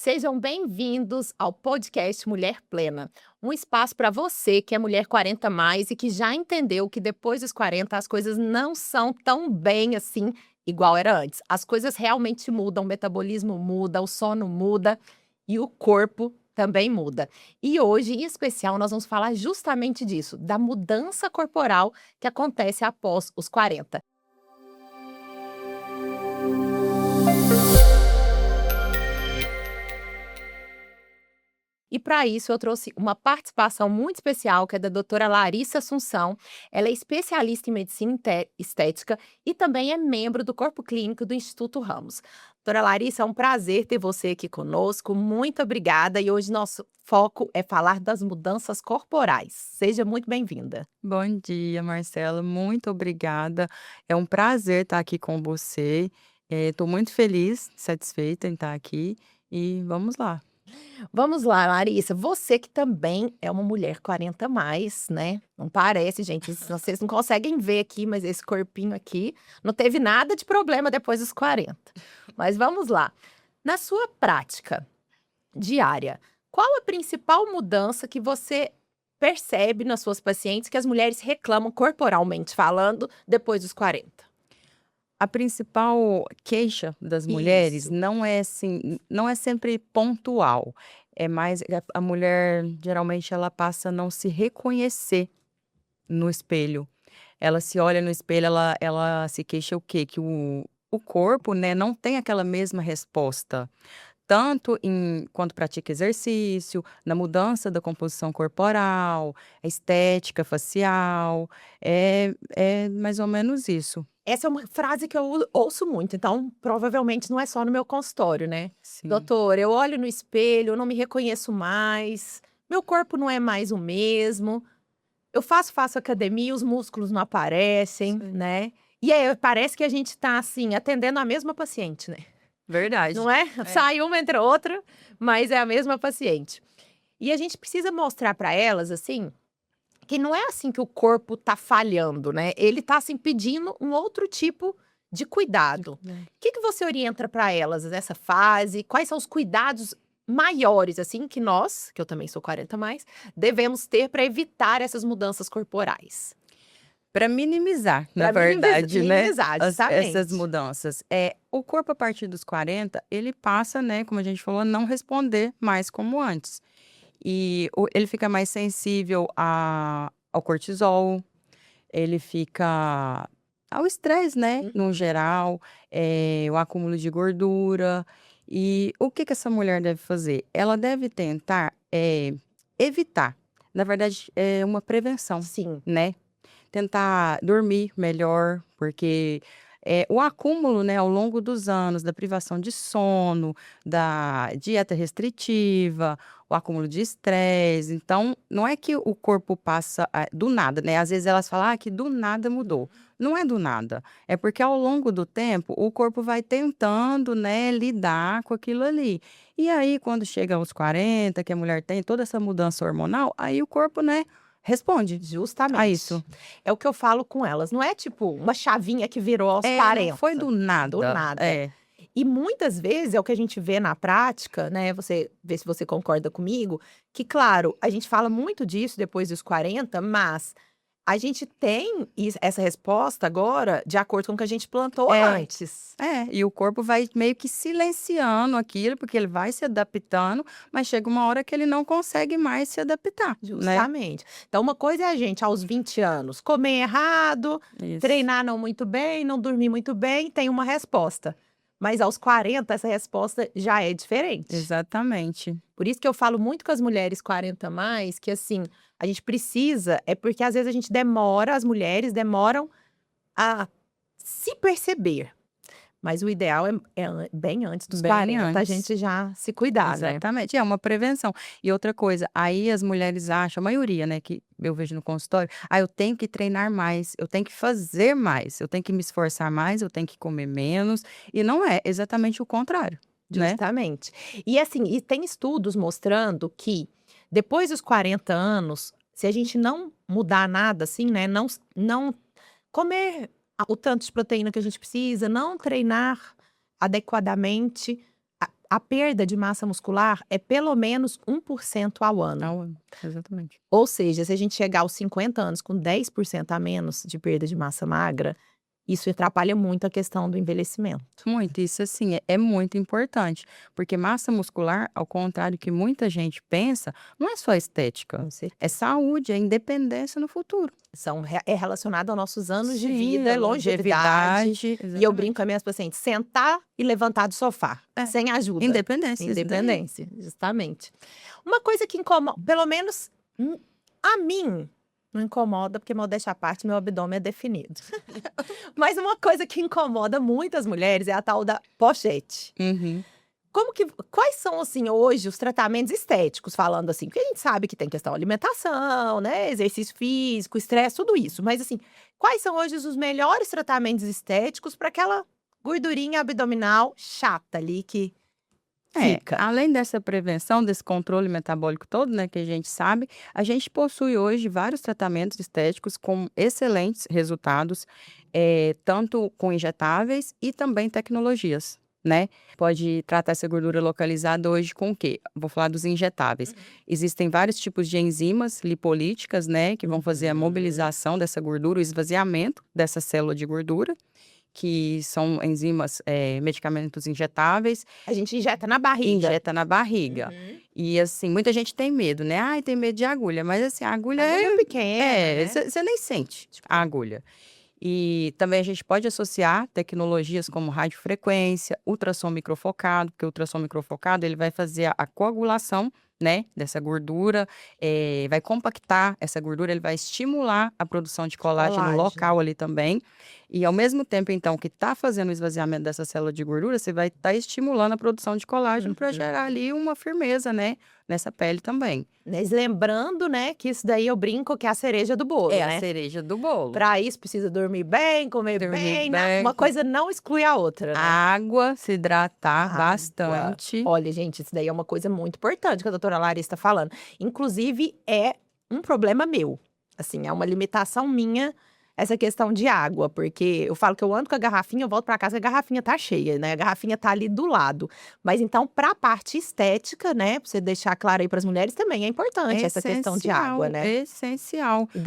Sejam bem-vindos ao podcast Mulher Plena, um espaço para você que é mulher 40 mais e que já entendeu que depois dos 40 as coisas não são tão bem assim igual era antes. As coisas realmente mudam, o metabolismo muda, o sono muda e o corpo também muda. E hoje, em especial, nós vamos falar justamente disso, da mudança corporal que acontece após os 40. E para isso eu trouxe uma participação muito especial, que é da doutora Larissa Assunção. Ela é especialista em medicina estética e também é membro do corpo clínico do Instituto Ramos. Doutora Larissa, é um prazer ter você aqui conosco. Muito obrigada. E hoje nosso foco é falar das mudanças corporais. Seja muito bem-vinda. Bom dia, Marcela. Muito obrigada. É um prazer estar aqui com você. Estou muito feliz, satisfeita em estar aqui. E vamos lá. Vamos lá, Larissa. Você que também é uma mulher 40 mais, né? Não parece, gente. Vocês não conseguem ver aqui, mas esse corpinho aqui não teve nada de problema depois dos 40. Mas vamos lá. Na sua prática diária, qual a principal mudança que você percebe nas suas pacientes que as mulheres reclamam corporalmente falando depois dos 40? A principal queixa das mulheres Isso. não é assim, não é sempre pontual. É mais a mulher geralmente ela passa a não se reconhecer no espelho. Ela se olha no espelho, ela se queixa o quê? Que o corpo, né, não tem aquela mesma resposta. Tanto quando pratica exercício, na mudança da composição corporal, a estética facial, é mais ou menos isso. Essa é uma frase que eu ouço muito, então provavelmente não é só no meu consultório, né. Sim, "Doutor, eu olho no espelho, eu não me reconheço mais, meu corpo não é mais o mesmo, eu faço academia, os músculos não isso aparecem", aí. né. E aí parece que a gente tá, assim, atendendo a mesma paciente, né, Verdade. não é? É. Sai uma, entra outra, mas é a mesma paciente. E a gente precisa mostrar para elas, assim, que não é assim que o corpo tá falhando, né, ele tá, assim, pedindo um outro tipo de cuidado. O Dificuldade. que você orienta para elas nessa fase? Quais são os cuidados maiores, assim, que nós, que eu também sou 40 mais, devemos ter para evitar essas mudanças corporais? Pra minimizar, na Para verdade, né, minimizar, essas justamente. mudanças. O corpo a partir dos 40 ele passa, né, como a gente falou, a não responder mais como antes. E ele fica mais sensível ao cortisol, ele fica ao estresse, né, no Uhum. geral, o acúmulo de gordura. E o que que essa mulher deve fazer? Ela deve tentar, evitar. Na verdade, é uma prevenção, Sim. né. Tentar dormir melhor, porque, o acúmulo, né, ao longo dos anos da privação de sono, da dieta restritiva, o acúmulo de estresse, então não é que o corpo passa, do nada, né, às vezes elas falam: "Ah, que do nada mudou". Não é do nada, é porque ao longo do tempo o corpo vai tentando, né, lidar com aquilo ali. E aí quando chega aos 40, que a mulher tem toda essa mudança hormonal, aí o corpo, né, responde a isso. Justamente. É o que eu falo com elas, não é tipo uma chavinha que virou aos Não foi 40, do do nada. nada. E muitas vezes é o que a gente vê na prática, né, você vê se você concorda comigo, que claro, a gente fala muito disso depois dos 40, mas a gente tem essa resposta agora de acordo com o que a gente plantou É, antes. e o corpo vai meio que silenciando aquilo, porque ele vai se adaptando, mas chega uma hora que ele não consegue mais se adaptar, né. Justamente. Então uma coisa é a gente aos 20 anos comer errado, Isso, treinar não muito bem, não dormir muito bem, tem uma resposta. Mas aos 40 essa resposta já é diferente. exatamente. Por isso que eu falo muito com as mulheres 40 mais, que assim, a gente precisa, é porque às vezes a gente demora, as mulheres demoram a se perceber. Mas o ideal é bem antes dos Bem 40 a antes. gente já se cuidar, né. Exatamente, é uma prevenção. E outra coisa, aí as mulheres acham, a maioria, né, que eu vejo no consultório: "Ah, eu tenho que treinar mais, eu tenho que fazer mais, eu tenho que me esforçar mais, eu tenho que comer menos", e não é, exatamente o contrário, né. Justamente. E assim, e tem estudos mostrando que depois dos 40 anos, se a gente não mudar nada assim, né, não comer o tanto de proteína que a gente precisa, não treinar adequadamente, a perda de massa muscular é pelo menos 1% ao ano. Ao ano, exatamente. Ou seja, se a gente chegar aos 50 anos com 10% a menos de perda de massa magra, isso atrapalha muito a questão do envelhecimento. Muito, isso assim é muito importante, porque massa muscular, ao contrário que muita gente pensa, não é só estética, Com certeza. é saúde, é independência no futuro. É relacionado aos nossos anos de Sim, vida, é longevidade. E eu exatamente. brinco com as minhas pacientes, sentar e levantar do sofá, É. sem ajuda. Independência, isso daí. Independência, justamente. Uma coisa que incomoda, pelo menos a mim, não incomoda, porque modéstia à parte, meu abdômen é definido. Mas uma coisa que incomoda muitas mulheres é a tal da pochete. Uhum. Quais são, assim, hoje os tratamentos estéticos, falando assim? Porque a gente sabe que tem questão alimentação, né, exercício físico, estresse, tudo isso. Mas, assim, quais são hoje os melhores tratamentos estéticos para aquela gordurinha abdominal chata ali que fica? Além dessa prevenção, desse controle metabólico todo, né, que a gente sabe, a gente possui hoje vários tratamentos estéticos com excelentes resultados, tanto com injetáveis e também tecnologias, né? Pode tratar essa gordura localizada hoje com o quê? Vou falar dos injetáveis. Existem vários tipos de enzimas lipolíticas, né, que vão fazer a mobilização dessa gordura, o esvaziamento dessa célula de gordura, que são enzimas, medicamentos injetáveis. A gente injeta na barriga. Injeta na barriga. E, assim, muita gente tem medo, né? "Ai, tem medo de agulha", mas, assim, a agulha Agulha pequena, né? você nem sente a agulha. E também a gente pode associar tecnologias como radiofrequência, ultrassom microfocado, porque o ultrassom microfocado ele vai fazer a coagulação, né, dessa gordura, vai compactar essa gordura, ele vai estimular a produção de colágeno local ali também. E ao mesmo tempo, então, que está fazendo o esvaziamento dessa célula de gordura, você vai estar estimulando a produção de colágeno para gerar ali uma firmeza, né, nessa pele também. Mas lembrando, né, que isso daí eu brinco que é a cereja do bolo, É né? a cereja do bolo. Para isso precisa dormir bem, comer Dormir bem, bem. uma coisa não exclui a outra, né? Água, se hidratar Água. bastante. Olha, gente, isso daí é uma coisa muito importante que a doutora Larissa está falando. Inclusive, é um problema meu. Assim, é uma limitação minha essa questão de água, porque eu falo que eu ando com a garrafinha, eu volto para casa, a garrafinha tá cheia, né? A garrafinha tá ali do lado. Mas então, para a parte estética, né, pra você deixar claro aí para as mulheres, também é importante essa questão de água, né? Essencial. Porque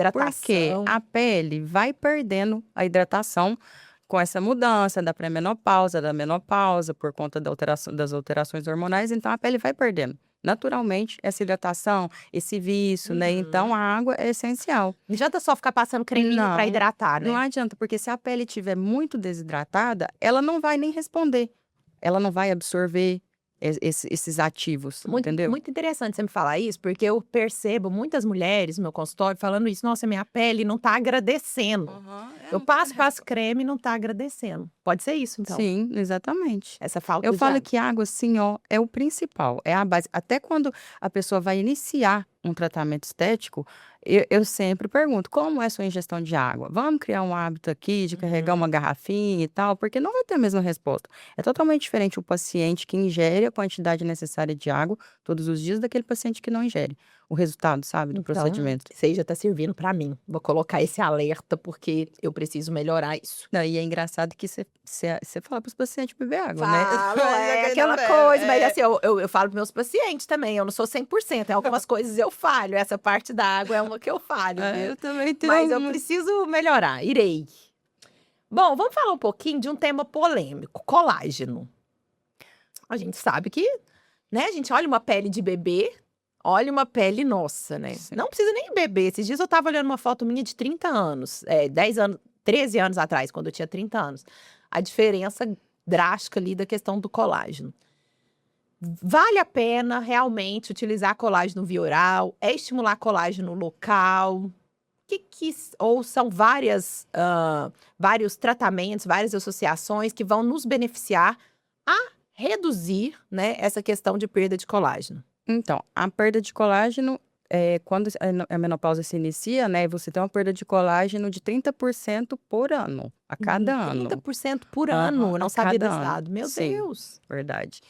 Hidratação. a pele vai perdendo a hidratação com essa mudança da pré-menopausa, da menopausa, por conta das alterações hormonais, então a pele vai perdendo naturalmente essa hidratação, esse vício, né? Então a água é essencial. Não adianta só ficar passando creminho para Não, hidratar, né? Não adianta, porque se a pele estiver muito desidratada, ela não vai nem responder, ela não vai absorver esses ativos, entendeu? Muito interessante você me falar isso, porque eu percebo muitas mulheres no meu consultório falando isso. Nossa, minha pele não tá agradecendo. Eu passo creme e não tá agradecendo. Pode ser isso, então. Sim, exatamente. Essa falta Eu de falo água. que água, assim, ó, é o principal, é a base. Até quando a pessoa vai iniciar um tratamento estético, eu sempre pergunto: como é a sua ingestão de água? Vamos criar um hábito aqui de carregar uma garrafinha e tal, porque não vai ter a mesma resposta. É totalmente diferente o paciente que ingere a quantidade necessária de água todos os dias daquele paciente que não ingere. O resultado, sabe, do procedimento. Isso aí já tá servindo para mim. Vou colocar esse alerta, porque eu preciso melhorar isso. Não, e é engraçado que você fala para os pacientes beber água, né? Falo, é aquela coisa, mas assim, eu falo para meus pacientes também, eu não sou 100%, em algumas coisas eu falho, essa parte da água é uma que eu falho, viu? Eu também tenho. Mas eu preciso melhorar, irei. Bom, vamos falar um pouquinho de um tema polêmico, colágeno. A gente sabe que, né, a gente olha uma pele de bebê, olha uma pele nossa, né? Sim. Não precisa nem beber. Esses dias eu tava olhando uma foto minha de 30 anos, 10 anos, 13 anos atrás, quando eu tinha 30 anos. A diferença drástica ali da questão do colágeno. Vale a pena realmente utilizar colágeno via oral? É estimular colágeno local? Ou são vários tratamentos, várias associações que vão nos beneficiar a reduzir, né, essa questão de perda de colágeno? Então, a perda de colágeno, quando a menopausa se inicia, né, você tem uma perda de colágeno de 30% por ano, a cada ano. 30% por ano, Aham, não a sabia cada desse ano. dado. Meu Sim. Deus! Verdade.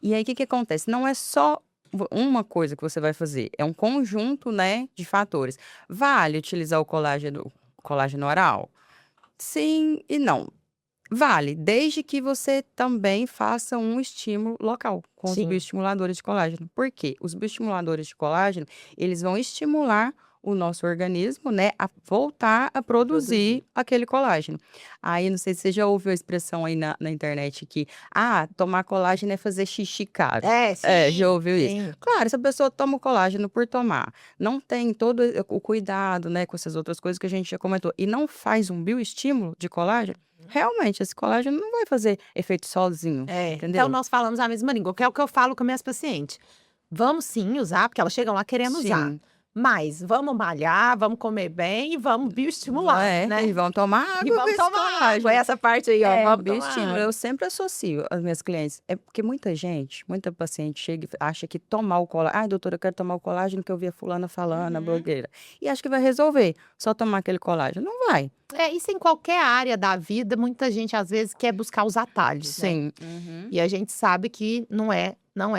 E aí, o que acontece? Não é só uma coisa que você vai fazer, é um conjunto, né, de fatores. Vale utilizar o colágeno oral? Sim e não. Vale, desde que você também faça um estímulo local com os Sim, bioestimuladores de colágeno. Por quê? Os bioestimuladores de colágeno, eles vão estimular o nosso organismo, né, a voltar a produzir produzir. aquele colágeno. Aí, não sei se você já ouviu a expressão aí na internet que, tomar colágeno é fazer xixi caro. É, É, já sim, ouviu isso? sim. Claro, se a pessoa toma o colágeno por tomar, não tem todo o cuidado, né, com essas outras coisas que a gente já comentou, e não faz um bioestímulo de colágeno, realmente, esse colágeno não vai fazer efeito sozinho, Então entendeu? nós falamos a mesma língua, que é o que eu falo com minhas pacientes. Vamos sim usar, porque elas chegam lá querendo usar, Sim. mas vamos malhar, vamos comer bem e vamos bioestimular, E né. vão tomar E água com vamos esse tomar água, colágeno. essa parte aí, ó, É, vamos tomar bioestímulo. água. Eu sempre associo as minhas clientes. É porque muita gente, muita paciente chega e acha que tomar o colágeno. Ai, doutora, eu quero tomar o colágeno que eu vi a fulana falando, a Uhum. blogueira. E acha que vai resolver. Só tomar aquele colágeno. Não vai. É, isso em qualquer área da vida, muita gente às vezes quer buscar os atalhos, né. Sim. Uhum. E a gente sabe que não é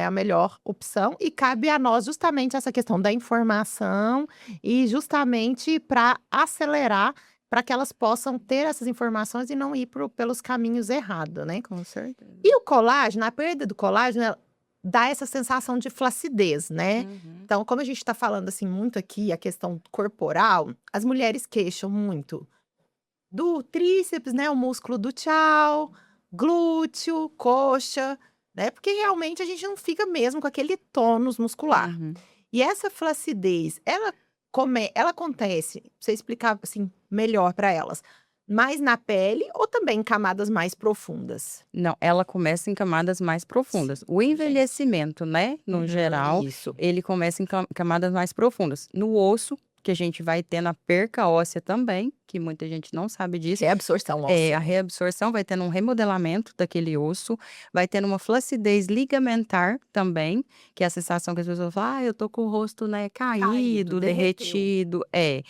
a melhor opção e cabe a nós justamente essa questão da informação e justamente para acelerar, para que elas possam ter essas informações e não ir pelos caminhos errados, né. Com certeza. E o colágeno, a perda do colágeno, ela dá essa sensação de flacidez, né. Uhum. Então, como a gente está falando, assim, muito aqui a questão corporal, as mulheres queixam muito do tríceps, né, o músculo do tchau, glúteo, coxa, né, porque realmente a gente não fica mesmo com aquele tônus muscular. Uhum. E essa flacidez, ela acontece, pra você explicar, assim, melhor para elas, mais na pele ou também em camadas mais profundas? Não, ela começa em camadas mais profundas. Sim, O gente. envelhecimento, né, no geral, Isso. ele começa em camadas mais profundas. No osso, que a gente vai tendo a perca óssea também, que muita gente não sabe disso. Reabsorção É, a óssea. reabsorção vai tendo um remodelamento daquele osso, vai tendo uma flacidez ligamentar também, que é a sensação que as pessoas falam: eu tô com o rosto, né, Caído, caído, derreteu. derretido". É.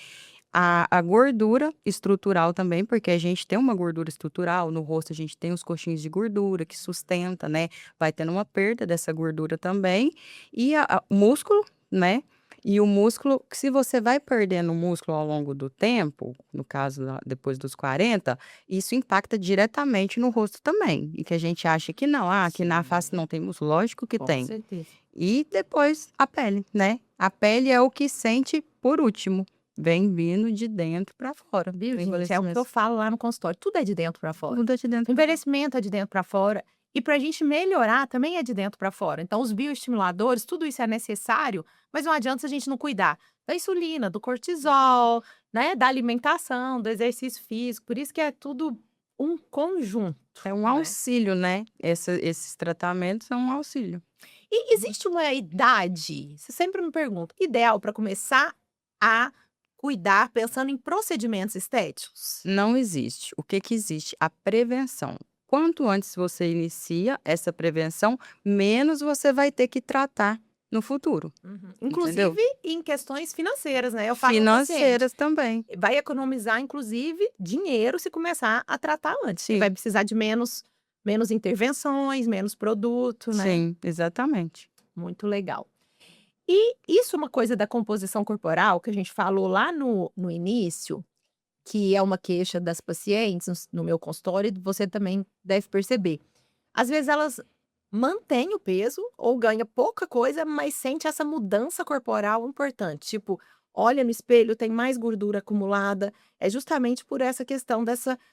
A gordura estrutural também, porque a gente tem uma gordura estrutural, no rosto a gente tem os coxinhos de gordura que sustenta, né, vai tendo uma perda dessa gordura também, e o músculo, né, e o músculo que se você vai perdendo músculo ao longo do tempo, no caso depois dos 40, isso impacta diretamente no rosto também, e que a gente acha que não, que na face Sim, não tem músculo, lógico que com tem. certeza. E depois a pele, né. A pele é o que sente por último, vem vindo de dentro para fora, Viu, o gente? É o que eu envelhecimento. falo lá no consultório, tudo é de dentro para fora. Tudo é de O dentro pra fora. envelhecimento é de dentro para fora e para a gente melhorar também é de dentro para fora. Então os bioestimuladores, tudo isso é necessário, mas não adianta se a gente não cuidar da insulina, do cortisol, né, da alimentação, do exercício físico, por isso que é tudo um conjunto, É um né. auxílio, né, esses tratamentos são um auxílio. E existe uma idade, você sempre me pergunta, ideal para começar a cuidar pensando em procedimentos estéticos? Não existe. O que que existe? A prevenção. Quanto antes você inicia essa prevenção, menos você vai ter que tratar no futuro, Uhum. entendeu? Inclusive em questões financeiras, né, eu falo ao paciente, Financeiras também. vai economizar inclusive dinheiro se começar a tratar antes, porque vai Sim, precisar de menos intervenções, menos produto, né, sim, exatamente. muito legal. E isso é uma coisa da composição corporal que a gente falou lá no início, que é uma queixa das pacientes no meu consultório e você também deve perceber. Às vezes elas mantêm o peso ou ganha pouca coisa, mas sente essa mudança corporal importante, tipo, olha no espelho, tem mais gordura acumulada, é justamente por essa questão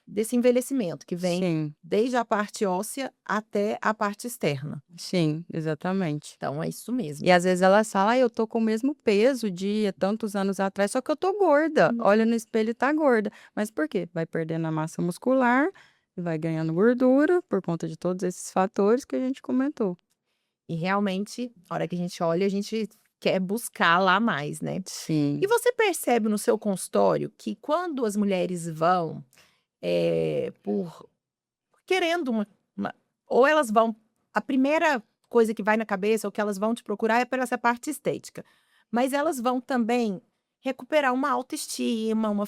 desse envelhecimento que vem Sim. desde a parte óssea até a parte externa. Sim, exatamente. Então é isso mesmo. E às vezes elas falam: eu tô com o mesmo peso de há tantos anos atrás, só que eu tô gorda. Olha no espelho e tá gorda. Mas por quê? Vai perdendo a massa muscular e vai ganhando gordura por conta de todos esses fatores que a gente comentou. E realmente, a hora que a gente olha, a gente quer buscar lá mais, né. E Sim, você percebe no seu consultório que quando as mulheres vão, por querendo uma ou elas vão a primeira coisa que vai na cabeça ou que elas vão te procurar é por essa parte estética, mas elas vão também recuperar uma autoestima, uma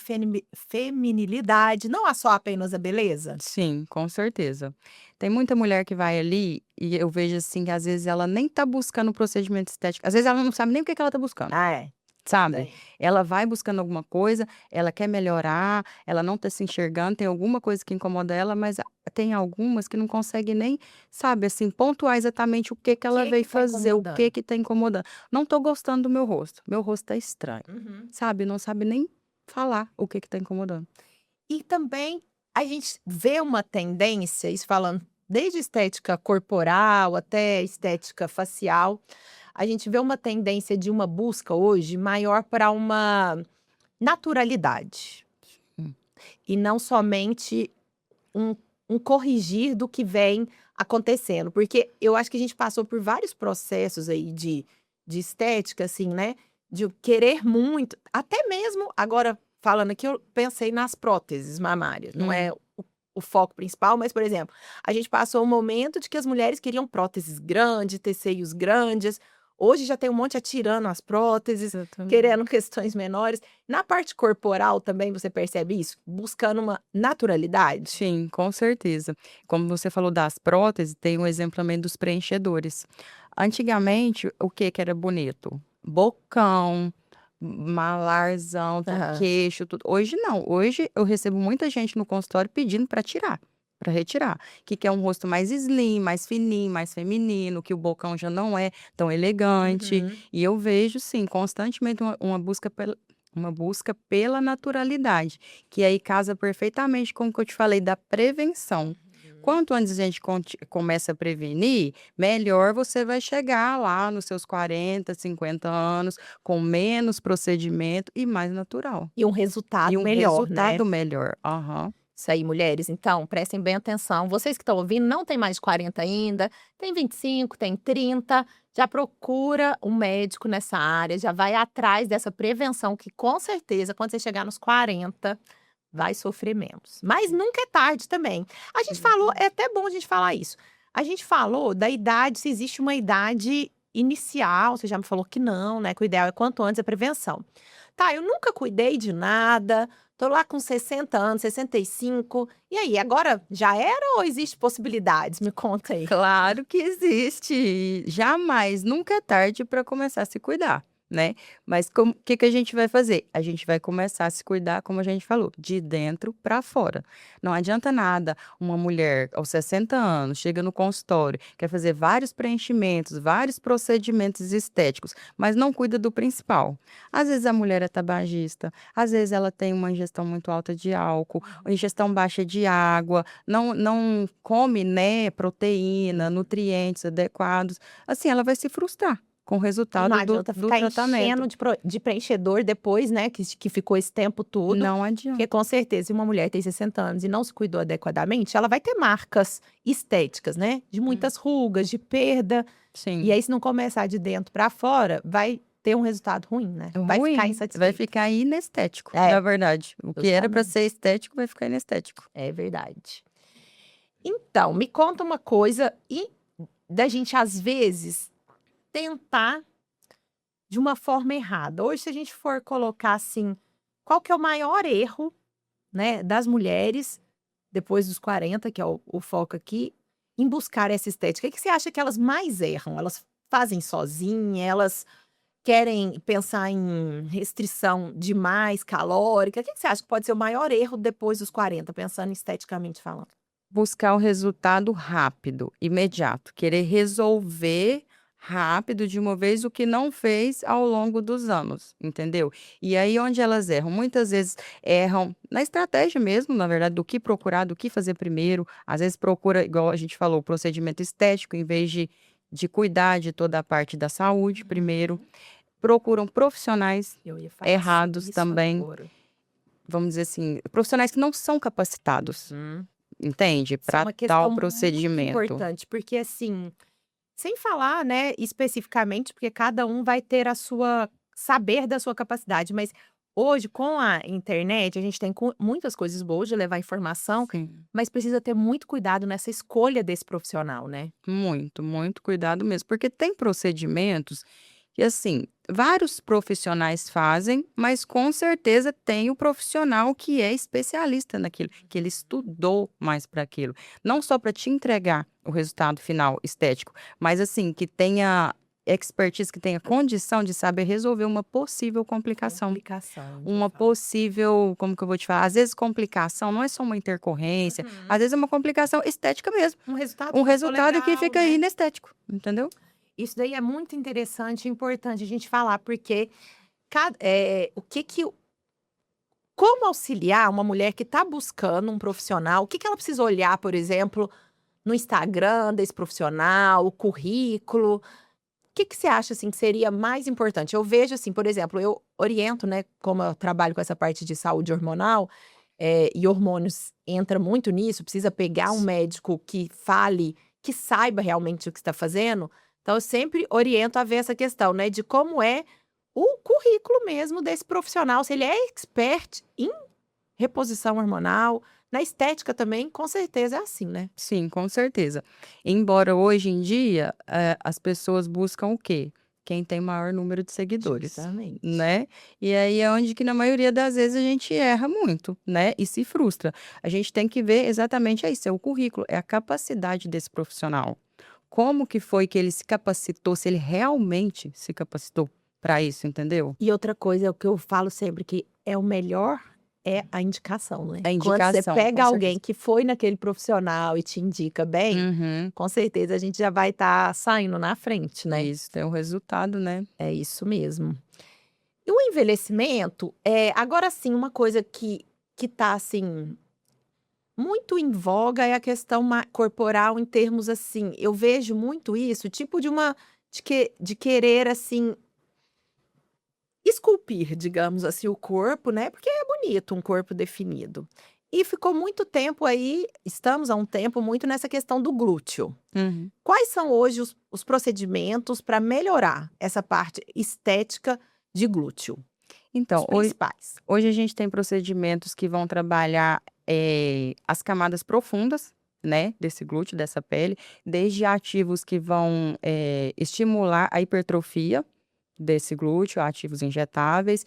feminilidade, não é só apenas a beleza? sim, com certeza. Tem muita mulher que vai ali e eu vejo assim que às vezes ela nem tá buscando procedimento estético. Às vezes ela não sabe nem o que que ela tá buscando. Ah, é. sabe? Tem. Ela vai buscando alguma coisa, ela quer melhorar, ela não tá se enxergando, tem alguma coisa que incomoda ela, mas tem algumas que não consegue nem, sabe, assim, pontuar exatamente o que que ela veio Que tá fazer, o incomodando? que tá incomodando. Não tô gostando do meu rosto tá estranho, Uhum. sabe? Não sabe nem falar o que que tá incomodando. E também a gente vê uma tendência, isso falando desde estética corporal até estética facial, a gente vê uma tendência de uma busca hoje maior para uma naturalidade. Hum. E não somente um corrigir do que vem acontecendo, porque eu acho que a gente passou por vários processos aí de estética, assim, né, de querer muito até mesmo agora falando aqui, eu pensei nas próteses mamárias, não é Hum. o foco principal, mas, por exemplo, a gente passou um momento de que as mulheres queriam próteses grandes, ter seios grandes, hoje já tem um monte atirando as próteses, Exatamente. querendo questões menores. Na parte corporal também você percebe isso? Buscando uma naturalidade? Sim, com certeza. Como você falou das próteses, tem um exemplo também dos preenchedores. Antigamente, o que que era bonito? Bocão, malarzão, Aham. queixo, tudo. Hoje não. Hoje eu recebo muita gente no consultório pedindo para tirar, para retirar. Que quer um rosto mais slim, mais fininho, mais feminino, que o bocão já não é tão elegante. Uhum. E eu vejo, sim, constantemente uma busca pela naturalidade. Que aí casa perfeitamente com o que eu te falei da prevenção. Uhum. Quanto antes a gente começa a prevenir, melhor você vai chegar lá nos seus 40, 50 anos, com menos procedimento e mais natural. E um E resultado um melhor, né? resultado melhor. Aham. Isso aí, mulheres. Então, prestem bem atenção. Vocês que estão ouvindo, não tem mais de 40 ainda, tem 25, tem 30, já procura um médico nessa área, já vai atrás dessa prevenção, que com certeza, quando você chegar nos 40, vai sofrer menos. Mas nunca é tarde também. A gente falou, é Exatamente. até bom a gente falar isso. A gente falou da idade, se existe uma idade inicial, você já me falou que não, né? Que o ideal é quanto antes a prevenção. Tá, eu nunca cuidei de nada, tô lá com 60 anos, 65. E aí, agora já era ou existe possibilidades? Me conta aí. Claro que existe. Jamais, nunca é tarde para começar a se cuidar, né. Mas como que a gente vai fazer? A gente vai começar a se cuidar, como a gente falou, de dentro para fora. Não adianta nada uma mulher aos 60 anos, chega no consultório, quer fazer vários preenchimentos, vários procedimentos estéticos, mas não cuida do principal. Às vezes a mulher é tabagista, às vezes ela tem uma ingestão muito alta de álcool, ingestão baixa de água, não come, né, proteína, nutrientes adequados, assim, ela vai se frustrar com o E não resultado do adianta do ficar tratamento. enchendo de preenchedor depois, né, que ficou esse tempo todo, Não porque adianta. com certeza se uma mulher tem 60 anos e não se cuidou adequadamente, ela vai ter marcas estéticas, né, de Hum. muitas rugas, de perda, e Sim, aí se não começar de dentro para fora, vai ter um resultado ruim, né, vai ficar ruim, vai insatisfeita. ficar inestético, na É, verdade. O que era para ser justamente, estético vai ficar inestético. é verdade. Então, me conta uma coisa e da gente às vezes tentar de uma forma errada. Hoje, se a gente for colocar assim, qual que é o maior erro, né, das mulheres depois dos 40, que é o foco aqui, em buscar essa estética? O que você acha que elas mais erram? Elas fazem sozinha, elas querem pensar em restrição demais calórica? O que você acha que pode ser o maior erro depois dos 40, pensando esteticamente falando? Buscar o resultado rápido, imediato, querer resolver rápido de uma vez o que não fez ao longo dos anos, entendeu? E aí onde elas erram? Muitas vezes erram na estratégia mesmo, na verdade, do que procurar, do que fazer primeiro. Às vezes procura, igual a gente falou, o procedimento estético, em vez de cuidar de toda a parte da saúde primeiro. Uhum. Procuram profissionais Eu ia falar sobre errados isso também, agora. vamos dizer assim, profissionais que não são capacitados, Uhum. entende? Isso é Para uma tal questão muito procedimento. importante, porque assim, sem falar, né, especificamente, porque cada um vai ter a sua saber da sua capacidade, mas hoje com a internet a gente tem muitas coisas boas de levar informação, Sim, mas precisa ter muito cuidado nessa escolha desse profissional, né. muito, muito cuidado mesmo, porque tem procedimentos que, assim, vários profissionais fazem, mas com certeza tem o profissional que é especialista naquilo, que ele estudou mais para aquilo. Não só para te entregar o resultado final estético, mas assim, que tenha expertise, que tenha condição de saber resolver uma possível complicação. Complicação, de Uma fato. possível, como que eu vou te falar? Às vezes complicação não é só uma intercorrência, às vezes é uma complicação estética mesmo. Um resultado Um que não ficou resultado que legal, fica né? inestético, entendeu? Isso daí é muito interessante e importante a gente falar, porque o que que como auxiliar uma mulher que está buscando um profissional, o que que ela precisa olhar, por exemplo, no Instagram desse profissional, o currículo? O que que você acha, assim, que seria mais importante? Eu vejo, assim, por exemplo, eu oriento, né, como eu trabalho com essa parte de saúde hormonal, e hormônios entra muito nisso, precisa pegar um médico que fale, que saiba realmente o que está fazendo. Então eu sempre oriento a ver essa questão, né, de como é o currículo mesmo desse profissional, se ele é expert em reposição hormonal, na estética também, com certeza é assim, né. Sim, com certeza. Embora hoje em dia, as pessoas buscam o quê? Quem tem maior número de seguidores, Justamente. né. E aí é onde que na maioria das vezes a gente erra muito, né, e se frustra. A gente tem que ver exatamente é isso, é o currículo, é a capacidade desse profissional. Como que foi que ele se capacitou, se ele realmente se capacitou para isso, entendeu? E outra coisa, é o que eu falo sempre, que é o melhor é a indicação, né. A Quando você indicação, pega com alguém certeza. que foi naquele profissional e te indica bem, Uhum. com certeza a gente já vai estar saindo na frente, né. Isso, tem o resultado, né. É isso mesmo. E o envelhecimento, agora sim, uma coisa que tá, assim, muito em voga é a questão corporal em termos, assim, eu vejo muito isso, tipo de querer, assim, esculpir, digamos assim, o corpo, né, porque é bonito um corpo definido. E ficou muito tempo aí estamos há um tempo muito nessa questão do glúteo. Uhum. Quais são hoje os procedimentos para melhorar essa parte estética de glúteo? Os Então, principais. hoje a gente tem procedimentos que vão trabalhar, as camadas profundas, né, desse glúteo, dessa pele, desde ativos que vão, estimular a hipertrofia desse glúteo, ativos injetáveis,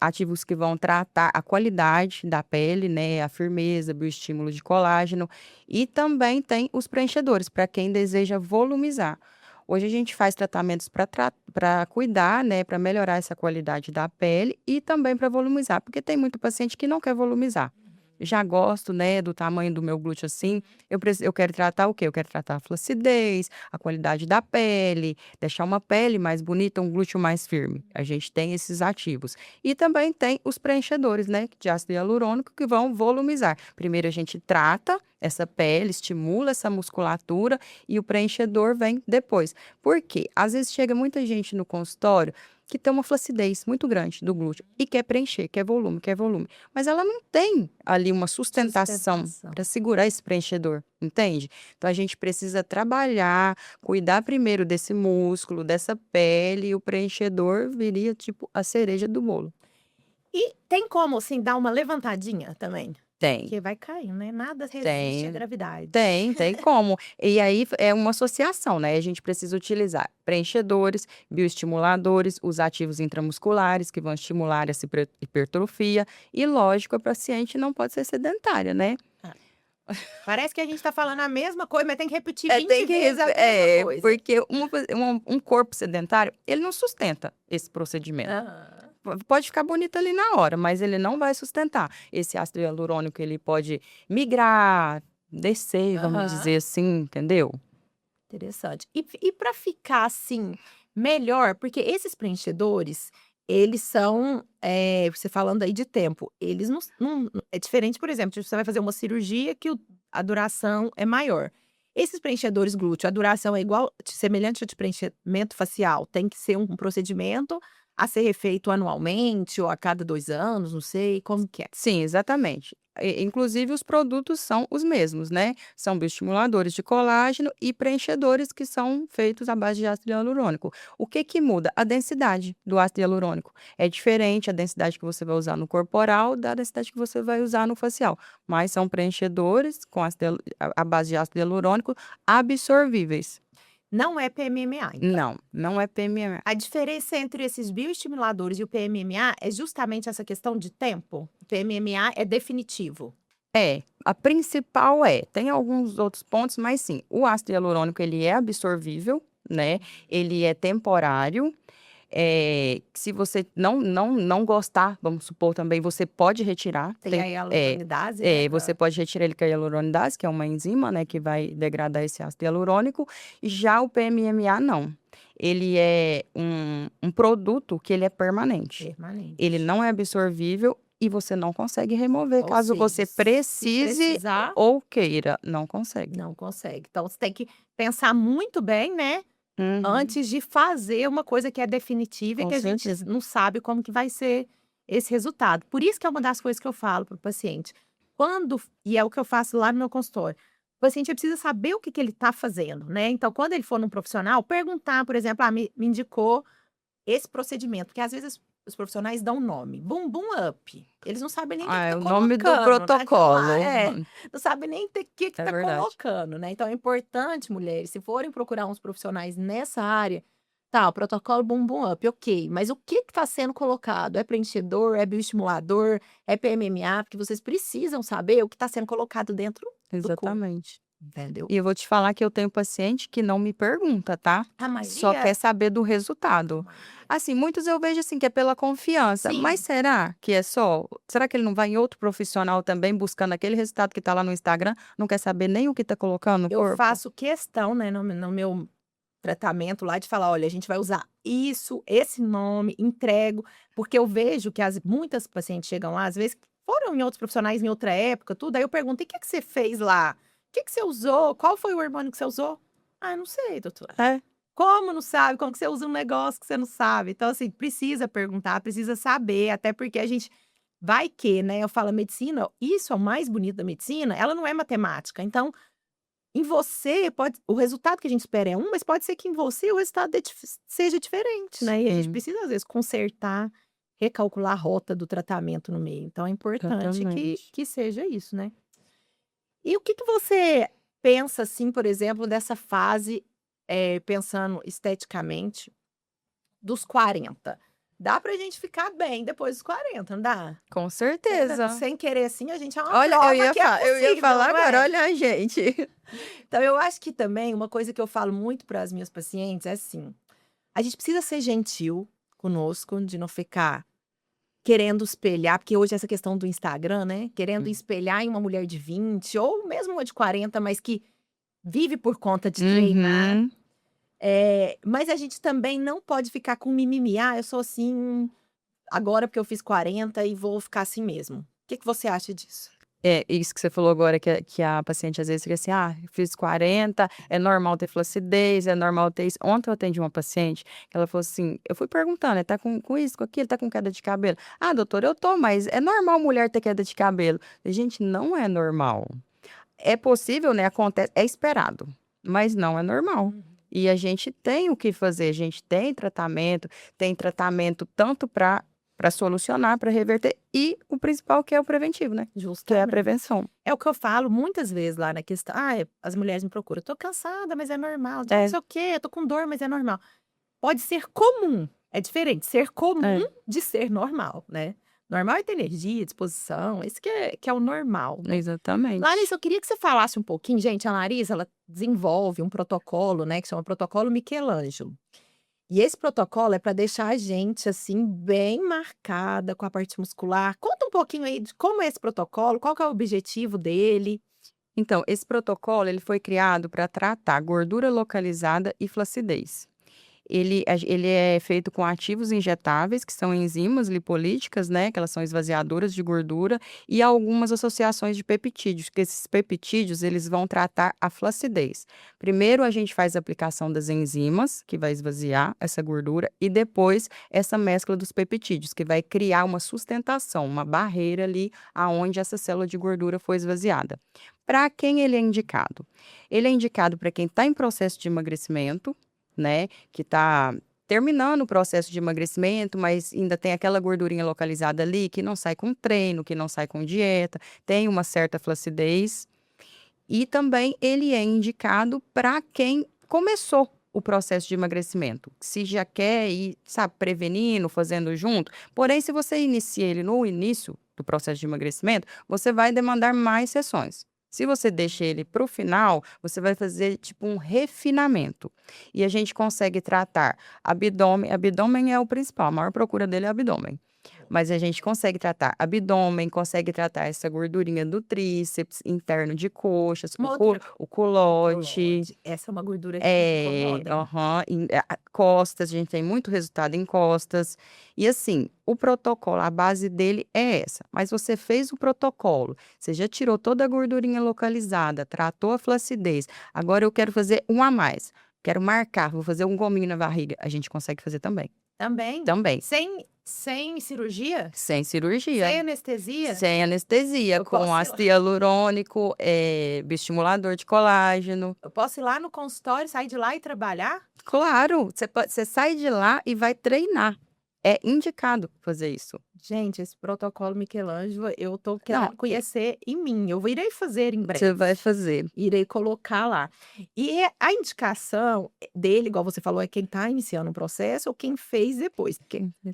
ativos que vão tratar a qualidade da pele, né, a firmeza, bioestímulo de colágeno, e também tem os preenchedores, para quem deseja volumizar. Hoje a gente faz tratamentos para cuidar, né, para melhorar essa qualidade da pele e também para volumizar, porque tem muito paciente que não quer volumizar. Já gosto, né, do tamanho do meu glúteo assim, eu quero tratar o quê? Eu quero tratar a flacidez, a qualidade da pele, deixar uma pele mais bonita, um glúteo mais firme. A gente tem esses ativos. E também tem os preenchedores, né, de ácido hialurônico, que vão volumizar. Primeiro a gente trata essa pele, estimula essa musculatura e o preenchedor vem depois. Por quê? Às vezes chega muita gente no consultório que tem uma flacidez muito grande do glúteo e quer preencher, quer volume, mas ela não tem ali uma sustentação Sustentação. para segurar esse preenchedor, entende? Então a gente precisa trabalhar, cuidar primeiro desse músculo, dessa pele, e o preenchedor viria tipo a cereja do bolo. E tem como, assim, dar uma levantadinha também? Tem, Porque vai caindo, né, nada resiste à tem. gravidade. Tem como. E aí é uma associação, né, a gente precisa utilizar preenchedores, bioestimuladores, os ativos intramusculares que vão estimular essa hipertrofia e lógico, a paciente não pode ser sedentária, né. Ah, parece que a gente tá falando a mesma coisa, mas tem que repetir É, 20 tem que vezes a mesma coisa. porque um corpo sedentário, ele não sustenta esse procedimento. Aham. Pode ficar bonito ali na hora, mas ele não vai sustentar. Esse ácido hialurônico, ele pode migrar, descer, vamos Aham. dizer assim, entendeu? Interessante. E para ficar, assim, melhor, porque esses preenchedores, eles são, você falando aí de tempo, eles não é diferente, por exemplo, se você vai fazer uma cirurgia que a duração é maior. Esses preenchedores glúteo, a duração é igual semelhante ao de preenchimento facial, tem que ser um procedimento a ser refeito anualmente ou a cada 2 anos, não sei, como que é? Sim, exatamente. Inclusive os produtos são os mesmos, né, são bioestimuladores de colágeno e preenchedores que são feitos à base de ácido hialurônico. O que que muda? A densidade do ácido hialurônico. É diferente a densidade que você vai usar no corporal da densidade que você vai usar no facial, mas são preenchedores com ácido à base de ácido hialurônico absorvíveis. Não é PMMA, então. Não, não é PMMA. A diferença entre esses bioestimuladores e o PMMA é justamente essa questão de tempo? O PMMA é definitivo. A principal tem alguns outros pontos, mas sim, o ácido hialurônico ele é absorvível, né? Ele é temporário. Se você não gostar, vamos supor também, você pode retirar. Tem a hialuronidase, né? Você pode retirar ele com a hialuronidase, que é uma enzima, né, que vai degradar esse ácido hialurônico. E já o PMMA, não. Ele é um produto que ele é permanente. Ele não é absorvível e você não consegue remover. Ou Caso seja, você se precise precisar, ou queira, não consegue. não consegue. Então, você tem que pensar muito bem, né? Uhum, Antes de fazer uma coisa que é definitiva e com que a gente certeza. não sabe como que vai ser esse resultado. Por isso que é uma das coisas que eu falo para o paciente. E é o que eu faço lá no meu consultório, o paciente precisa saber o que que ele está fazendo, né? Então, quando ele for num profissional, perguntar, por exemplo, me indicou esse procedimento, porque às vezes os profissionais dão um nome, bumbum up. Eles não sabem nem o que É está o nome do colocando, né? protocolo. Não sabe nem o que É está verdade. colocando, né? Então é importante, mulheres, se forem procurar uns profissionais nessa área, tá, o protocolo bumbum up, ok, mas o que está sendo colocado? É preenchedor, é bioestimulador, é PMMA? Porque vocês precisam saber o que está sendo colocado dentro do corpo, Exatamente. entendeu? E eu vou te falar que eu tenho paciente que não me pergunta, tá? A Só maioria, quer saber do resultado. Assim, muitos eu vejo assim que é pela confiança, sim, mas será que é só? Será que ele não vai em outro profissional também buscando aquele resultado que tá lá no Instagram, não quer saber nem o que tá colocando no eu corpo? faço questão, né, no meu tratamento lá de falar: "Olha, a gente vai usar isso, esse nome, entrego", porque eu vejo que muitas pacientes chegam lá, às vezes foram em outros profissionais em outra época, tudo, aí eu pergunto: "E o que que você fez lá? O que que você usou? Qual foi o hormônio que você usou?". "Ah, eu não sei, doutora". É, "Como não sabe? Como que você usa um negócio que você não sabe?". Então, assim, precisa perguntar, precisa saber, até porque a gente vai que, né, eu falo: "A medicina, isso é o mais bonito da medicina, ela não é matemática, então em você pode o resultado que a gente espera é um, mas pode ser que em você o resultado seja diferente, né, e a gente sim, precisa às vezes consertar, recalcular a rota do tratamento no meio, então é importante exatamente. que seja isso, né. E o que que você pensa, assim, por exemplo, dessa fase, pensando esteticamente, dos 40? Dá pra gente ficar bem depois dos 40, não dá? Com certeza. Sem querer, assim, a gente é uma Olha, prova que é eu ia possível, falar não agora, é? olha a gente. Então eu acho que também uma coisa que eu falo muito para as minhas pacientes é assim: a gente precisa ser gentil conosco, de não ficar querendo espelhar, porque hoje essa questão do Instagram, né, querendo espelhar em uma mulher de 20 ou mesmo uma de 40, mas que vive por conta de treinar. Uhum. Mas a gente também não pode ficar com mimimi: "Ah, eu sou assim agora porque eu fiz 40 e vou ficar assim mesmo". O que que você acha disso? É, isso que você falou agora que a paciente às vezes fica assim: "Ah, eu fiz 40, é normal ter flacidez, é normal ter isso". Ontem eu atendi uma paciente que ela falou assim eu fui perguntando, né: "Tá com isso, com aquilo, tá com queda de cabelo?". "Ah, doutora, eu tô, mas é normal mulher ter queda de cabelo". Gente, não é normal. É possível, né, acontece é esperado, mas não é normal. Uhum. E a gente tem o que fazer, a gente tem tratamento tanto para solucionar, para reverter e o principal que é o preventivo, né, que é a Justamente. prevenção. É o que eu falo muitas vezes lá na questão as mulheres me procuram: "Tô cansada, mas é normal. Ah, não É, sei o quê, eu tô com dor, mas é normal". Pode ser comum, é diferente ser comum é, de ser normal, né. Normal é ter energia, disposição, esse que é o normal, né. Larissa, exatamente. eu queria que você falasse um pouquinho, gente, a Larissa, ela desenvolve um protocolo, né, que chama Protocolo Michelangelo. E esse protocolo é para deixar a gente, assim, bem marcada com a parte muscular. Conta um pouquinho aí de como é esse protocolo, qual que é o objetivo dele? Então, esse protocolo ele foi criado para tratar gordura localizada e flacidez. Ele é feito com ativos injetáveis, que são enzimas lipolíticas, né, que elas são esvaziadoras de gordura, e algumas associações de peptídeos, que esses peptídeos, eles vão tratar a flacidez. Primeiro a gente faz a aplicação das enzimas, que vai esvaziar essa gordura, e depois essa mescla dos peptídeos, que vai criar uma sustentação, uma barreira ali aonde essa célula de gordura foi esvaziada. Para quem ele é indicado? Ele é indicado para quem está em processo de emagrecimento, né, que está terminando o processo de emagrecimento, mas ainda tem aquela gordurinha localizada ali que não sai com treino, que não sai com dieta, tem uma certa flacidez. E também ele é indicado para quem começou o processo de emagrecimento, se já quer ir, sabe, prevenindo, fazendo junto. Porém, se você inicia ele no início do processo de emagrecimento, você vai demandar mais sessões. Se você deixa ele para o final, você vai fazer tipo um refinamento. E a gente consegue tratar abdômen é o principal, a maior procura dele é abdômen. Mas a gente consegue tratar abdômen, consegue tratar essa gordurinha do tríceps, interno de coxas, Uma outra o culote. culote, essa é uma gordura que me É, incomoda, hein. aham, costas, a gente tem muito resultado em costas. E assim, o protocolo, a base dele é essa, mas você fez o protocolo, você já tirou toda a gordurinha localizada, tratou a flacidez, agora eu quero fazer um a mais, quero marcar, vou fazer um gominho na barriga, a gente consegue fazer também. Também? Também, Sem cirurgia? sem cirurgia. Sem anestesia? Sem anestesia, Eu com posso ir lá ácido hialurônico, bioestimulador de colágeno. eu posso ir lá no consultório, sair de lá e trabalhar? Claro, você sai de lá e vai treinar. É indicado fazer isso. Gente, esse protocolo Michelangelo, eu tô Não, querendo conhecer em mim, eu irei fazer em você breve. vai fazer. Irei colocar lá. E a indicação dele, igual você falou, é quem está iniciando um processo ou quem fez depois.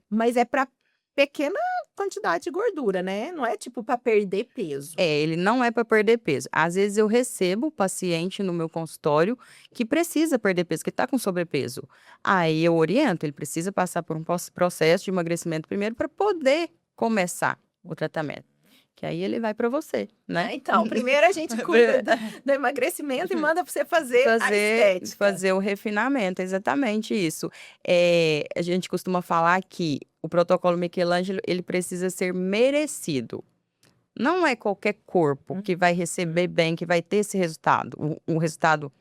Mas é para pequena quantidade de gordura, né? Não é tipo para perder peso. Ele não é para perder peso. Às vezes eu recebo paciente no meu consultório que precisa perder peso, que está com sobrepeso. Aí eu oriento, ele precisa passar por um processo de emagrecimento primeiro para poder começar o tratamento. Que aí ele vai para você, né? Então, primeiro a gente cuida do emagrecimento e manda para você fazer a estética. Fazer o refinamento, exatamente isso. A gente costuma falar que o protocolo Michelangelo, ele precisa ser merecido. Não é qualquer corpo que vai receber bem, que vai ter esse resultado, o resultado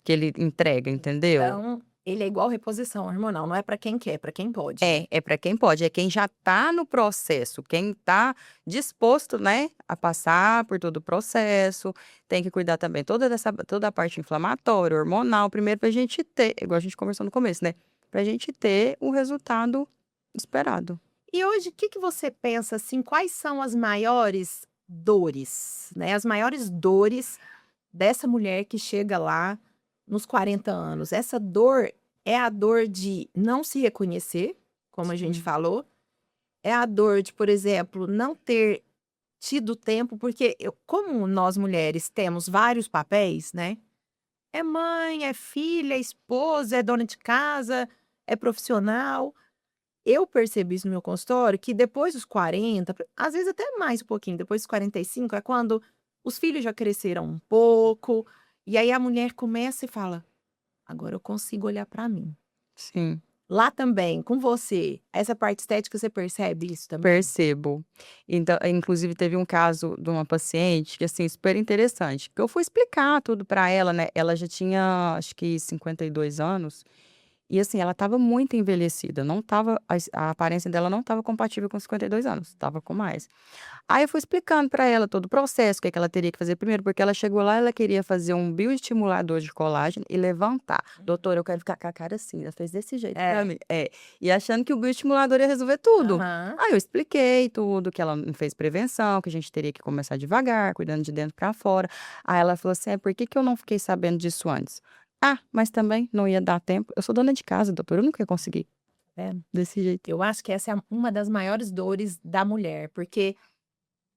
que ele entrega, entendeu? Então, ele é igual reposição hormonal, não é para quem quer, é para quem pode. É para quem pode, é quem já está no processo, quem está disposto, né, a passar por todo o processo, tem que cuidar também toda a parte inflamatória, hormonal, primeiro para a gente ter, igual a gente conversou no começo, né, para a gente ter o resultado esperado. E hoje, o que que você pensa, assim, quais são as maiores dores, né, as maiores dores dessa mulher que chega lá nos 40 anos? Essa dor é a dor de não se reconhecer, como a gente Sim. falou, é a dor de, por exemplo, não ter tido tempo, porque como nós mulheres temos vários papéis, né? É mãe, é filha, é esposa, é dona de casa, é profissional. Eu percebi isso no meu consultório, que depois dos 40, às vezes até mais um pouquinho, depois dos 45, é quando os filhos já cresceram um pouco, e aí a mulher começa e fala: agora eu consigo olhar para mim. Sim. Lá também, com você, essa parte estética, você percebe isso também? Percebo. Então, inclusive teve um caso de uma paciente que, assim, super interessante, que eu fui explicar tudo para ela, né, ela já tinha acho que 52 anos, e assim, ela estava muito envelhecida, não estava a aparência dela não estava compatível com 52 anos, estava com mais. Aí eu fui explicando para ela todo o processo, o que que ela teria que fazer primeiro, porque ela chegou lá, ela queria fazer um bioestimulador de colágeno e levantar. "Doutora, eu quero ficar com a cara assim", ela fez desse jeito É. pra mim. E achando que o bioestimulador ia resolver tudo. Aham. Aí eu expliquei tudo, que ela não fez prevenção, que a gente teria que começar devagar, cuidando de dentro para fora. Aí ela falou assim: por que que eu não fiquei sabendo disso antes?". "Ah, mas também não ia dar tempo. Eu sou dona de casa, doutora, eu nunca ia conseguir". É. Desse jeito. Eu acho que essa é uma das maiores dores da mulher, porque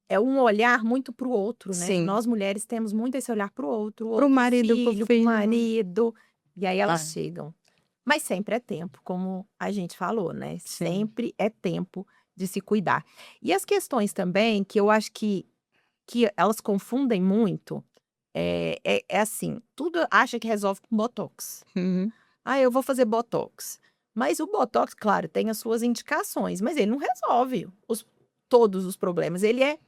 é um olhar muito para o outro, né? Sim. Nós mulheres temos muito esse olhar para o outro Pro marido, pro pro filho. marido, e aí elas Ah, chegam. Mas sempre é tempo, como a gente falou, né? sim. Sempre é tempo de se cuidar. E as questões também, que eu acho que elas confundem muito, é assim, tudo acha que resolve com botox. Uhum. Ah, eu vou fazer botox. Mas o botox, claro, tem as suas indicações, mas ele não resolve todos os problemas. Ele é,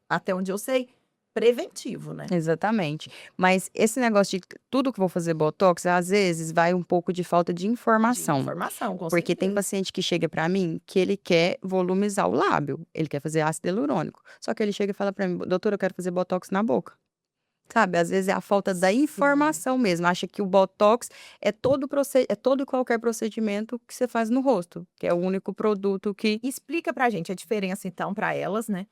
até onde eu sei, preventivo, né? Exatamente. Mas esse negócio de tudo que vou fazer botox, às vezes vai um pouco de falta de De informação. informação, com Porque tem certeza. paciente que chega pra mim que ele quer volumizar o lábio, ele quer fazer ácido hialurônico. Só que ele chega e fala pra mim: "Doutora, eu quero fazer botox na boca". Sabe, às vezes é a falta da Sim. informação mesmo, acha que o botox é todo e qualquer procedimento que você faz no rosto, que é o único produto que Explica pra gente a diferença, então, pra elas, né?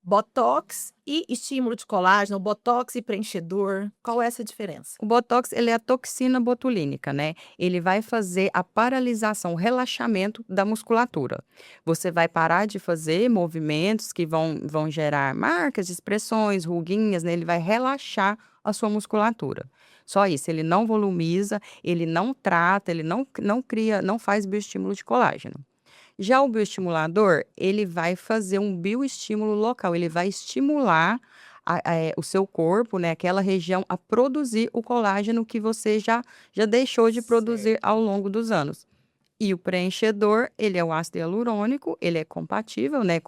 Botox e estímulo de colágeno, botox e preenchedor, qual é essa diferença? O botox, ele é a toxina botulínica, né? Ele vai fazer a paralisação, o relaxamento da musculatura. Você vai parar de fazer movimentos que vão gerar marcas, expressões, ruguinhas, né? Ele vai relaxar a sua musculatura. Só isso, ele não volumiza, ele não trata, ele não cria, não faz bioestímulo de colágeno. Já o bioestimulador, ele vai fazer um bioestímulo local, ele vai estimular o seu corpo, né, aquela região, a produzir o colágeno que você já deixou de produzir Certo. ao longo dos anos. E o preenchedor, ele é o ácido hialurônico, ele é compatível, né,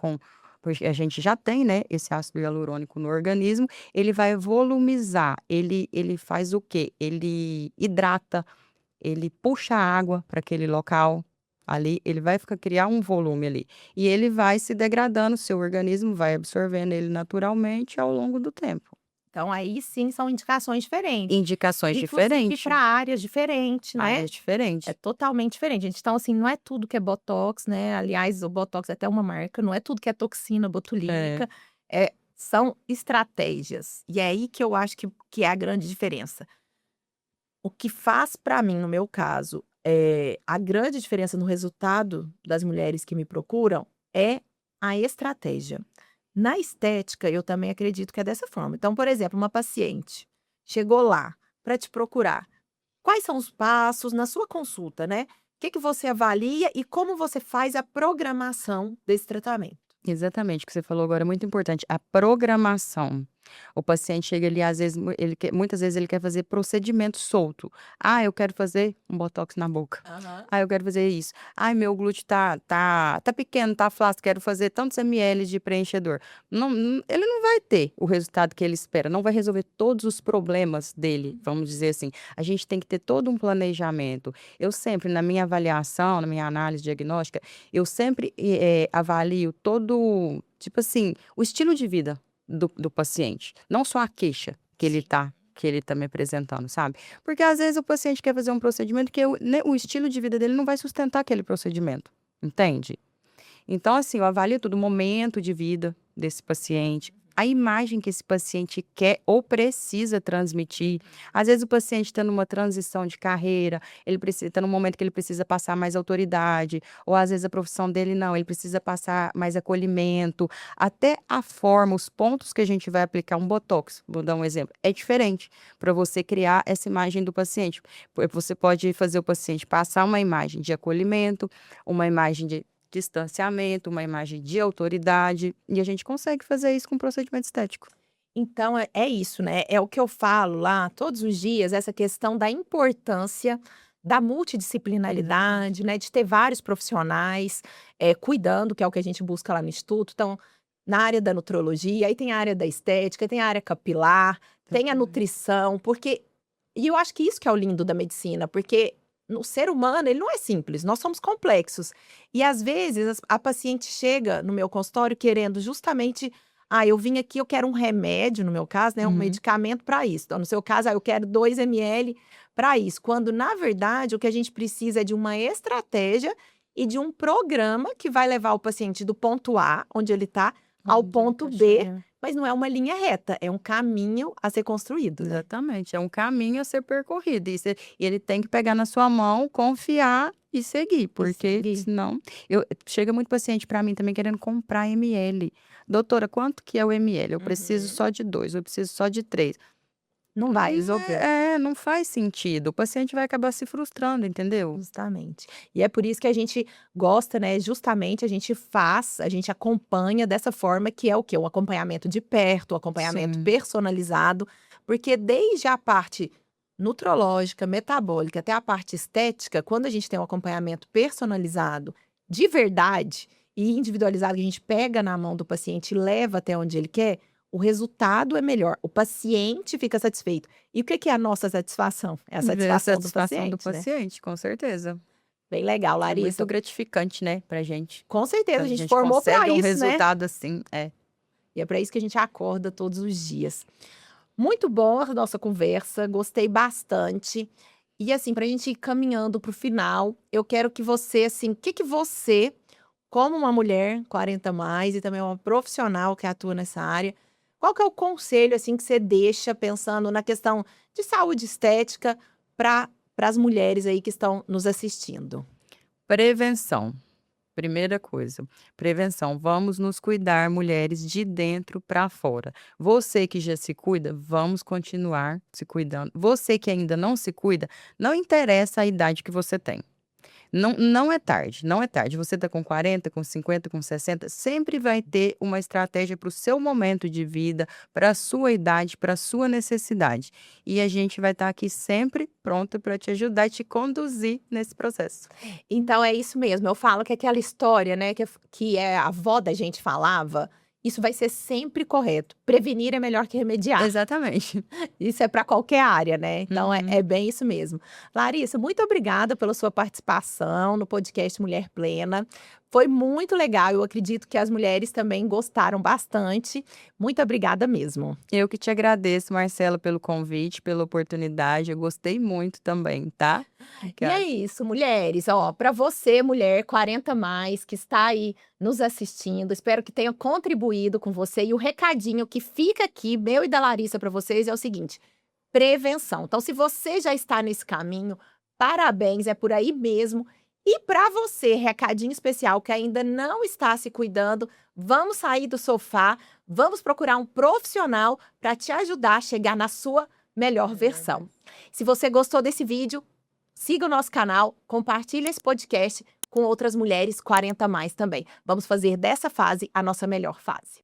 porque a gente já tem, né, esse ácido hialurônico no organismo, ele vai volumizar, ele faz o quê? Ele hidrata, ele puxa a água para aquele local, ali, ele vai criar um volume ali. E ele vai se degradando, seu organismo vai absorvendo ele naturalmente ao longo do tempo. Então aí sim são indicações diferentes, Indicações inclusive diferentes, para áreas diferentes, né. áreas É diferentes. totalmente diferente, gente. Então, assim, não é tudo que é botox, né, aliás, o botox é até uma marca, não é tudo que é toxina É, botulínica, são estratégias. E é aí que eu acho que é a grande diferença. O que faz para mim, no meu caso, a grande diferença no resultado das mulheres que me procuram é a estratégia. Na estética, eu também acredito que é dessa forma. Então, por exemplo, uma paciente chegou lá para te procurar. Quais são os passos na sua consulta, né? O que que você avalia e como você faz a programação desse tratamento? exatamente, o que você falou agora é muito importante, a programação. O paciente chega ali, às vezes, muitas vezes ele quer fazer procedimento solto. "Ah, eu quero fazer um botox na boca. Aham. Ah, eu quero fazer isso. Ai, meu glúteo tá pequeno, tá flácido, quero fazer tantos ml de preenchedor". Ele não vai ter o resultado que ele espera, não vai resolver todos os problemas dele, vamos dizer assim. A gente tem que ter todo um planejamento. Eu sempre, na minha avaliação, na minha análise diagnóstica, eu sempre, avalio todo, tipo assim, o estilo de vida do paciente, não só a queixa Sim. que ele tá me apresentando, sabe. Porque às vezes o paciente quer fazer um procedimento que o estilo de vida dele não vai sustentar aquele procedimento, entende? Então, assim, eu avalio todo o momento de vida desse paciente, a imagem que esse paciente quer ou precisa transmitir. Às vezes o paciente está numa transição de carreira, ele precisa está num momento que ele precisa passar mais autoridade, ou às vezes a profissão dele não, ele precisa passar mais acolhimento. Até a forma, os pontos que a gente vai aplicar um botox, vou dar um exemplo, é diferente para você criar essa imagem do paciente. Você pode fazer o paciente passar uma imagem de acolhimento, uma imagem de distanciamento, uma imagem de autoridade, e a gente consegue fazer isso com procedimento estético. Então é isso, né, é o que eu falo lá todos os dias, essa questão da importância da Exatamente. multidisciplinaridade, né, de ter vários profissionais, cuidando, que é o que a gente busca lá no instituto. Então, na área da nutrologia, aí tem a área da estética, tem a área capilar, tem a Exatamente. nutrição, porque e eu acho que isso que é o lindo da medicina, porque no ser humano ele não é simples, nós somos complexos. E às vezes a paciente chega no meu consultório querendo justamente: "Ah, eu vim aqui, eu quero um remédio", no meu caso, né, um Uhum. medicamento para isso. Então, no seu caso: "Ah, eu quero 2 ml para isso", quando na verdade o que a gente precisa é de uma estratégia e de um programa que vai levar o paciente do ponto A, onde ele está, ao Onde ele ponto quer B, chegar. mas não é uma linha reta, é um caminho a ser construído, né. Exatamente, é um caminho a ser percorrido e ele tem que pegar na sua mão, confiar e seguir, E porque seguir. senão chega muito paciente para mim também querendo comprar ml. "Doutora, quanto que é o ml? Eu preciso Uhum. só de 2, eu preciso só de 3". Não vai resolver. Não faz sentido, o paciente vai acabar se frustrando, entendeu? Justamente. E é por isso que a gente gosta, né, justamente a gente acompanha dessa forma que é o quê? O acompanhamento de perto, o acompanhamento Sim, personalizado, porque desde a parte nutrológica, metabólica, até a parte estética, quando a gente tem um acompanhamento personalizado, de verdade e individualizado, que a gente pega na mão do paciente e leva até onde ele quer, o resultado é melhor, o paciente fica satisfeito. E o que que é a nossa satisfação? É a ver a satisfação do satisfação do paciente, né? paciente, com certeza. Bem legal, É muito Larissa. gratificante, né, pra gente, Com certeza, a quando a gente gente formou para consegue um isso, né. resultado assim. É. E é para isso que a gente acorda todos os dias. Muito boa a nossa conversa, gostei bastante. E assim, para a gente ir caminhando para o final, eu quero que você, assim, o que que você como uma mulher 40 mais e também uma profissional que atua nessa área, qual que é o conselho assim que você deixa pensando na questão de saúde estética para as mulheres aí que estão nos assistindo? Prevenção. Primeira coisa, prevenção. Vamos nos cuidar, mulheres, de dentro para fora. Você que já se cuida, vamos continuar se cuidando. Você que ainda não se cuida, não interessa a idade que você tem. Não é tarde, não é tarde. Você está com 40, com 50, com 60, sempre vai ter uma estratégia para o seu momento de vida, para a sua idade, para a sua necessidade. E a gente vai estar aqui sempre pronta para te ajudar e te conduzir nesse processo. Então é isso mesmo, eu falo que aquela história, né, que a avó da gente falava, isso vai ser sempre correto. Prevenir é melhor que remediar. Exatamente. Isso é para qualquer área, né, então é Uhum. é bem isso mesmo. Larissa, muito obrigada pela sua participação no podcast Mulher Plena. Foi muito legal, eu acredito que as mulheres também gostaram bastante. Muito obrigada mesmo. Eu que te agradeço, Marcela, pelo convite, pela oportunidade. Eu gostei muito também, tá? E é Obrigada. isso, mulheres, ó, para você, mulher 40 mais, que está aí nos assistindo, espero que tenha contribuído com você. E o recadinho que fica aqui, meu e da Larissa, para vocês é o seguinte: prevenção. Então, se você já está nesse caminho, parabéns, é por aí mesmo. E para você, recadinho especial que ainda não está se cuidando, vamos sair do sofá, vamos procurar um profissional para te ajudar a chegar na sua melhor versão. Se você gostou desse vídeo, siga o nosso canal, compartilhe esse podcast com outras mulheres 40 mais também. Vamos fazer dessa fase a nossa melhor fase.